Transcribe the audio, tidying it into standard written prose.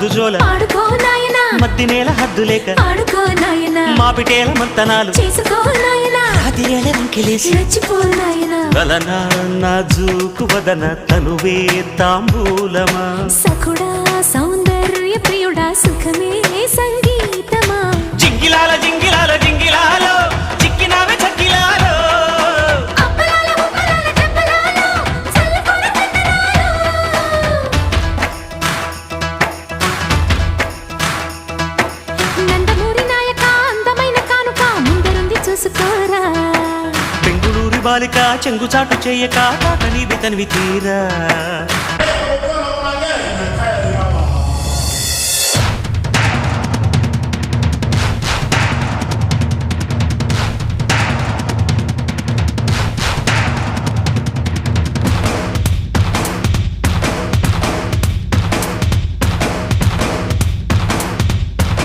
ముద్దు జోల ఆడుకో నాయనా మద్ది నేల హద్దు లేక ఆడుకో నాయనా మా పిటేల మంతనాలు చేసుకో నాయనా రాతిరేళ రంకెలేసి రెచ్చిపో నాయనా గలనా నాజూకు వదన తనువే తాంబూలమా సఖుడా సౌందర్య ప్రియుడా సుఖమే సంగీతమా జింగిలాల జింగిలాల జింగిలాలో చిక్కినావే చక్కిలాలో అప్పలాల ఉప్పలాల చెప్పలాల చల్లకొర చందనాలు నందమూరి నాయక అందమైన కానుక ముందరుంది చూసుకోరా బెంగుళూరు బాలిక చెంగుచాటు చేయక తాట నీవి తనివి తీరా